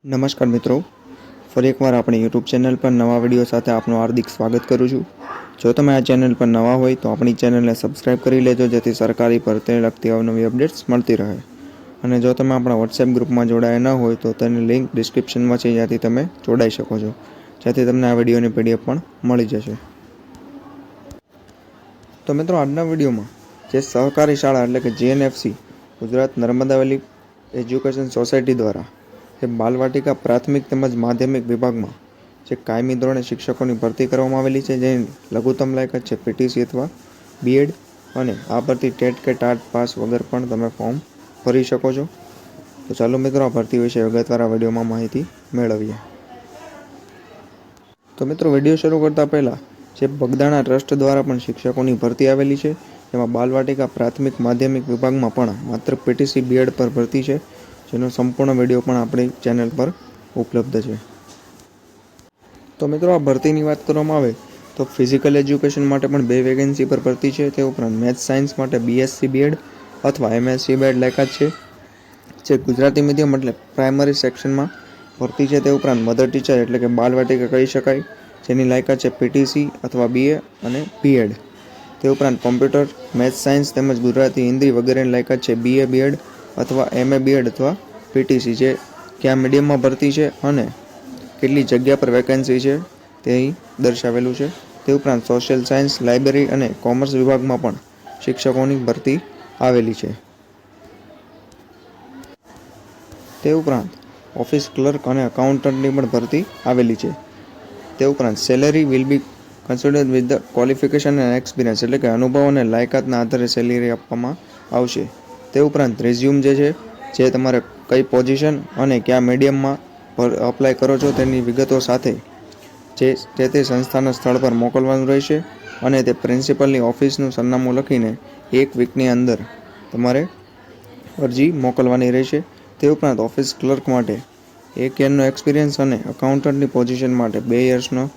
નમસ્કાર મિત્રો, ફરી એકવાર આપણી યુટ્યુબ ચેનલ પર નવા વિડીયો સાથે આપનું હાર્દિક સ્વાગત કરું છું। જો તમે આ ચેનલ પર નવા હોય તો આપણી ચેનલને સબસ્ક્રાઇબ કરી લેજો, જેથી સરકારી ભરતીને લગતી અવનવી અપડેટ્સ મળતી રહે। અને જો તમે આપણા વોટ્સએપ ગ્રુપમાં જોડાયા ન હોય તો તેની લિંક ડિસ્ક્રિપ્શનમાં છે, જ્યાંથી તમે જોડાઈ શકો છો, જેથી તમને આ વિડીયોની પીડીએફ પણ મળી જશે। તો મિત્રો, આજના વિડીયોમાં જે સહકારી શાળા એટલે કે JNFC ગુજરાત નર્મદા વેલી એજ્યુકેશન સોસાયટી દ્વારા જે બાલવાટિકા પ્રાથમિક તેમજ માધ્યમિક વિભાગમાં જે કાયમી ધોરણે શિક્ષકોની ભરતી કરવામાં આવેલી છે, જેની લઘુત્તમ લાયકાત છે PTC અથવા BEd, અને આ ભરતી ટેટ કે ટાટ પાસ વગર પણ તમે ફોર્મ ભરી શકો છો। તો ચાલો મિત્રો, આ ભરતી વિશે વિગતવાર આ વિડીયોમાં માહિતી મેળવીએ। તો મિત્રો, વિડીયો શરૂ કરતાં પહેલાં જે બગદાણા ટ્રસ્ટ દ્વારા પણ શિક્ષકોની ભરતી આવેલી છે, જેમાં બાલવાટિકા પ્રાથમિક માધ્યમિક વિભાગમાં પણ માત્ર PTC BEd પર ભરતી છે, જેનો સંપૂર્ણ વિડીયો પણ આપણી ચેનલ પર ઉપલબ્ધ છે। તો મિત્રો, આ ભરતીની વાત કરવામાં આવે તો ફિઝિકલ એજ્યુકેશન માટે પણ 2 વેકેન્સી પર ભરતી છે। તે ઉપરાંત મેથ્સ સાયન્સ માટે BSc BEd અથવા MSc BEd લાયકાત છે, જે ગુજરાતી મીડિયમ એટલે પ્રાઇમરી સેક્શનમાં ભરતી છે। તે ઉપરાંત મધર ટીચર એટલે કે બાલવાટિકા કહી શકાય, જેની લાયકાત છે PTC અથવા BA અને BEd। તે ઉપરાંત કોમ્પ્યુટર, મેથ્સ સાયન્સ તેમજ ગુજરાતી હિન્દી વગેરેની લાયકાત છે BA BEd અથવા MA BEd અથવા PTC, જે કયા મીડિયમમાં ભરતી છે અને કેટલી જગ્યા પર વેકેન્સી છે તે અહીં દર્શાવેલું છે। તે ઉપરાંત સોશિયલ સાયન્સ, લાઇબ્રેરી અને કોમર્સ વિભાગમાં પણ શિક્ષકોની ભરતી આવેલી છે। તે ઉપરાંત ઓફિસ ક્લર્ક અને એકાઉન્ટન્ટની પણ ભરતી આવેલી છે। તે ઉપરાંત salary will be considered with the qualification and experience, એટલે કે અનુભવ અને લાયકાતના આધારે સેલેરી આપવામાં આવશે। તે ઉપરાંત રિઝ્યુમ જે તમારે કઈ પોઝિશન અને કયા મીડિયમમાં અપ્લાય કરો છો તેની વિગતો સાથે જે તે સંસ્થાના સ્થળ પર મોકલવાનું રહેશે, અને તે પ્રિન્સિપલની ઓફિસનું સરનામું લખીને 1 વીકની અંદર તમારે અરજી મોકલવાની રહેશે। તે ઉપરાંત ઓફિસ ક્લર્ક માટે 1 યરનો એક્સપિરિયન્સ અને એકાઉન્ટન્ટની પોઝિશન માટે 2 યર્સનો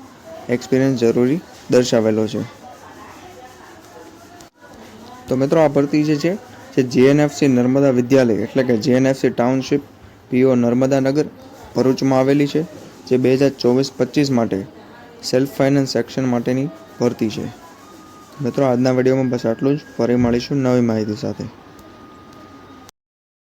એક્સપિરિયન્સ જરૂરી દર્શાવેલો છે। તો મિત્રો, આ ભરતી જે JNFC નર્મદા વિદ્યાલય એટલે કે JNFC ટાઉનશીપ PO નર્મદા નગર ભરૂચમાં આવેલી છે, જે 2024-25 માટે સેલ્ફ ફાઇનાન્સ સેક્શન માટેની ભરતી છે। મિત્રો, આજના વિડીયોમાં બસ આટલું જ। ફરી મળીશું નવી માહિતી સાથે।